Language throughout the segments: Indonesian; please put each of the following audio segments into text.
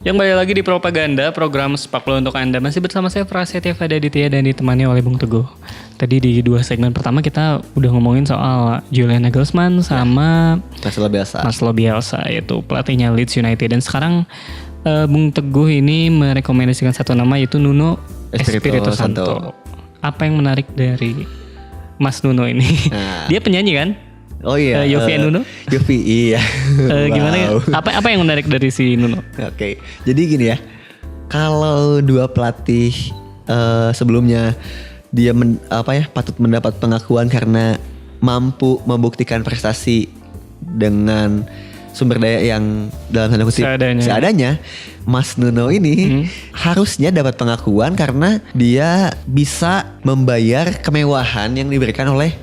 Yang balik lagi di Propaganda, program sepak bola untuk Anda. Masih bersama saya Prasetya Fadaditya dan ditemani oleh Bung Teguh. Tadi di 2 segmen pertama kita udah ngomongin soal Julian Nagelsmann sama Marcelo Bielsa, yaitu pelatihnya Leeds United. Dan sekarang Bung Teguh ini merekomendasikan satu nama, yaitu Nuno Espirito Santo. Apa yang menarik dari Mas Nuno ini? Nah. Dia penyanyi kan? Oh iya, Yovie Nuno. Yovie, iya. Gimana? Apa yang menarik dari si Nuno? Oke, jadi gini ya. Kalau dua pelatih sebelumnya dia patut mendapat pengakuan karena mampu membuktikan prestasi dengan sumber daya yang dalam tanda kutip seadanya. Mas Nuno ini harusnya dapat pengakuan karena dia bisa membayar kemewahan yang diberikan oleh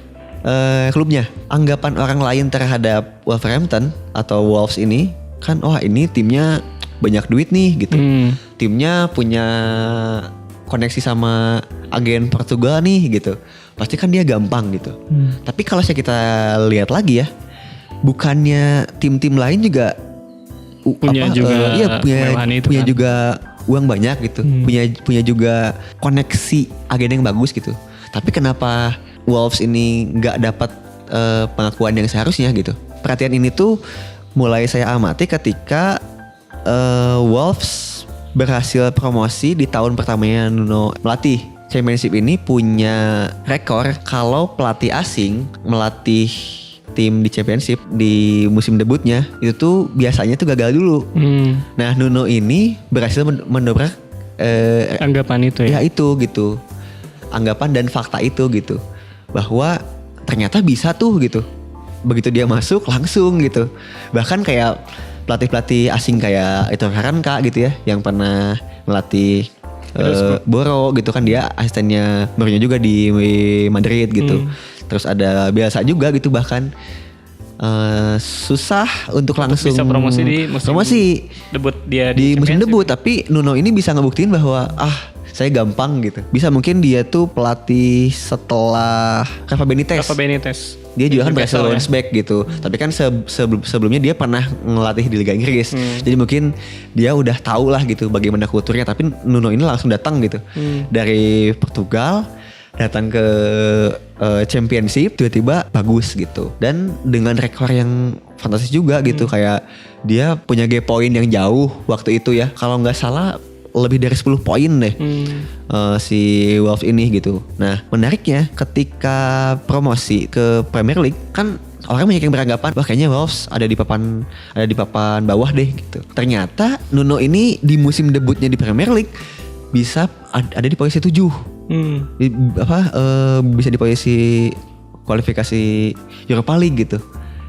klubnya. Anggapan orang lain terhadap Wolverhampton atau Wolves ini kan, ini timnya banyak duit nih gitu. Timnya punya koneksi sama agen Portugal nih gitu. Pasti kan dia gampang gitu. Tapi kalau kita lihat lagi ya, bukannya tim-tim lain juga punya juga uang banyak gitu. Punya juga koneksi agen yang bagus gitu. Tapi kenapa Wolves ini nggak dapat pengakuan yang seharusnya gitu? Perhatian ini tuh mulai saya amati ketika Wolves berhasil promosi di tahun pertamanya Nuno melatih. Championship ini punya rekor kalau pelatih asing melatih tim di Championship di musim debutnya itu tuh biasanya tuh gagal dulu. Nah, Nuno ini berhasil mendobrak anggapan itu ya. Ya itu gitu. Anggapan dan fakta itu gitu. Bahwa ternyata bisa tuh gitu. Begitu dia masuk langsung gitu. Bahkan kayak pelatih-pelatih asing kayak itu Haranka gitu ya, yang pernah melatih Boro gitu kan, dia asistennya Mourinho juga di Madrid gitu. Terus ada Bielsa juga gitu, bahkan susah untuk langsung bisa promosi di musim debut dia di musim debut. Tapi Nuno ini bisa ngebuktiin bahwa saya gampang gitu. Bisa mungkin dia tuh pelatih setelah Rafa Benitez. Dia juga kan berhasil bounce back gitu. Tapi kan sebelumnya dia pernah ngelatih di Liga Inggris. Jadi mungkin dia udah tahu lah gitu bagaimana kulturnya. Tapi Nuno ini langsung datang gitu. Dari Portugal datang ke Championship, tiba-tiba bagus gitu. Dan dengan rekor yang fantastis juga gitu. Kayak dia punya gap point yang jauh waktu itu ya. Kalau gak salah lebih dari 10 poin deh si Wolves ini gitu. Nah, menariknya ketika promosi ke Premier League kan orang banyak yang beranggapan kayaknya Wolves ada di papan bawah deh gitu. Ternyata Nuno ini di musim debutnya di Premier League bisa ada di posisi 7. Bisa di posisi kualifikasi Europa League gitu.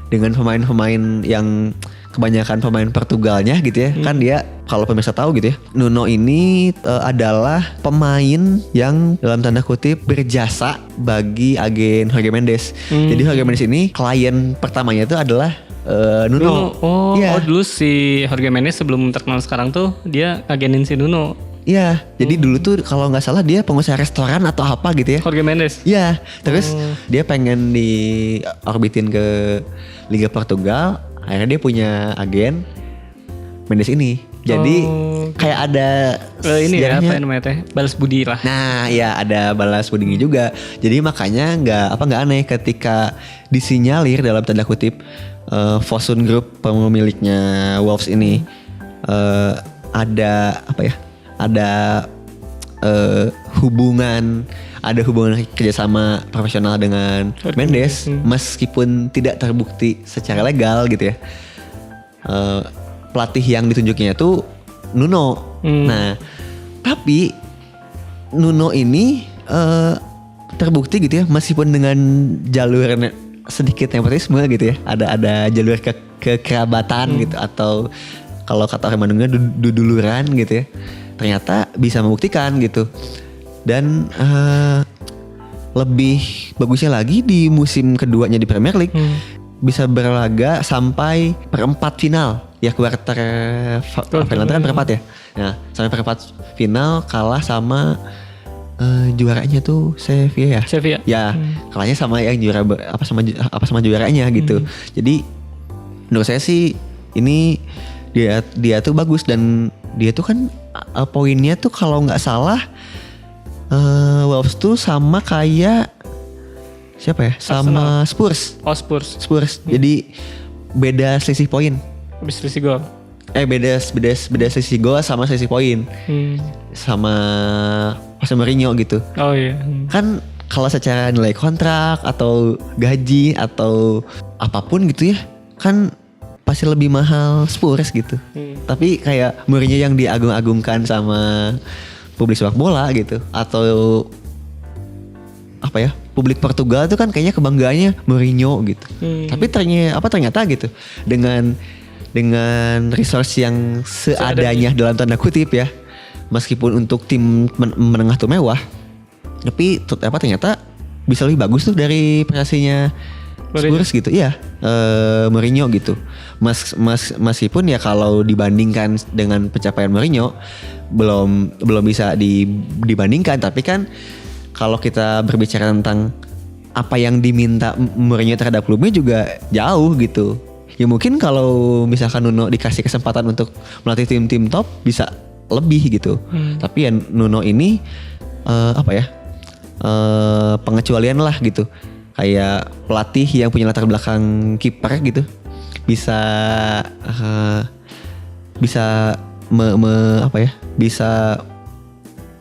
Dengan pemain-pemain yang kebanyakan pemain Portugalnya gitu ya. Kan dia, kalau pemirsa tahu gitu ya, Nuno ini adalah pemain yang dalam tanda kutip berjasa bagi agen Jorge Mendes. Jadi Jorge Mendes ini klien pertamanya itu adalah Nuno. Dulu si Jorge Mendes sebelum terkenal sekarang tuh dia agenin si Nuno. Iya, jadi dulu tuh kalau nggak salah dia pengusaha restoran atau apa gitu ya. Jorge Mendes. Iya, terus dia pengen diorbitin ke Liga Portugal. Akhirnya dia punya agen Mendes ini. Jadi kayak ada ini ya, apa namanya teh, balas budi lah. Nah, ya ada balas budinya juga. Jadi makanya nggak aneh ketika disinyalir dalam tanda kutip Fosun Group pemiliknya Wolves ini ada hubungan kerjasama profesional dengan Mendes, meskipun tidak terbukti secara legal gitu ya. Pelatih yang ditunjuknya itu Nuno. Nah, tapi Nuno ini terbukti gitu ya, meskipun dengan jalur sedikit nepotisme gitu ya. Ada jalur kekerabatan gitu, atau kalau kata orang Bandungnya duduluran gitu ya. Ternyata bisa membuktikan gitu. Dan lebih bagusnya lagi di musim keduanya di Premier League bisa berlaga sampai perempat final ya, kuarter final kan perempat ya. Nah, sampai perempat final kalah sama juaranya tuh Sevilla ya. Ya, kalahnya sama yang juara sama juaranya gitu. Jadi menurut saya sih ini dia tuh bagus, dan dia tuh kan poinnya tuh kalau nggak salah Wolves tuh sama kayak siapa ya? Sama Spurs. Oh Spurs. Jadi beda selisih poin. Habis selisih gol. Beda selisih gol sama selisih poin. Sama Jose Mourinho gitu. Oh iya. Kan kalau secara nilai kontrak atau gaji atau apapun gitu ya, kan pasti lebih mahal Spurs gitu. Tapi kayak Mourinho yang diagung-agungkan sama publik sepak bola gitu, atau apa ya, publik Portugal tuh kan kayaknya kebanggaannya Mourinho gitu. Tapi ternyata gitu dengan resource yang seadanya dalam tanda kutip ya, meskipun untuk tim menengah tuh mewah, tapi ternyata bisa lebih bagus tuh dari prestasinya Spurs gitu. Iya, Mourinho gitu. Meskipun ya kalau dibandingkan dengan pencapaian Mourinho belum bisa dibandingkan, tapi kan kalau kita berbicara tentang apa yang diminta Mourinho terhadap klubnya juga jauh gitu. Ya mungkin kalau misalkan Nuno dikasih kesempatan untuk melatih tim-tim top bisa lebih gitu. Tapi ya Nuno ini pengecualian lah gitu. Kayak pelatih yang punya latar belakang kiper gitu. Bisa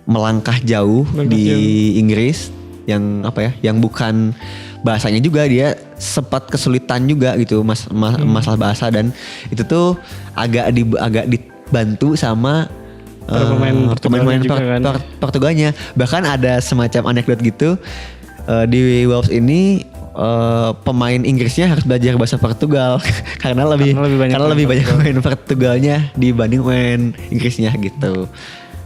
melangkah jauh di Inggris yang yang bukan bahasanya juga, dia sempat kesulitan juga gitu masalah bahasa, dan itu tuh agak dibantu sama pemain Portugalnya. Bahkan ada semacam anekdot gitu di Wolves ini, pemain Inggrisnya harus belajar bahasa Portugal karena lebih banyak pemain Portugalnya dibanding pemain Inggrisnya gitu.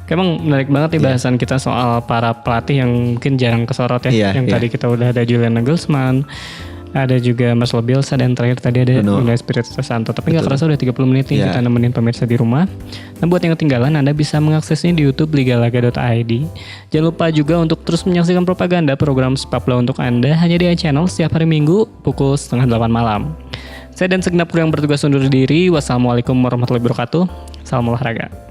Emang menarik banget nih bahasan kita soal para pelatih yang mungkin jarang kesorot ya. Tadi kita udah ada Julian Nagelsmann, ada juga Marcelo Bielsa, dan terakhir tadi ada Nuno Espirito Santo. Tapi gak kerasa udah 30 menit nih kita nemenin pemirsa di rumah. Nah buat yang ketinggalan, Anda bisa mengaksesnya di YouTube ligalaga.id. Jangan lupa juga untuk terus menyaksikan propaganda program sepak bola untuk Anda hanya di iChannel setiap hari Minggu pukul 7:30 malam. Saya dan segenap kru yang bertugas undur diri. Wassalamualaikum warahmatullahi wabarakatuh. Salam olahraga.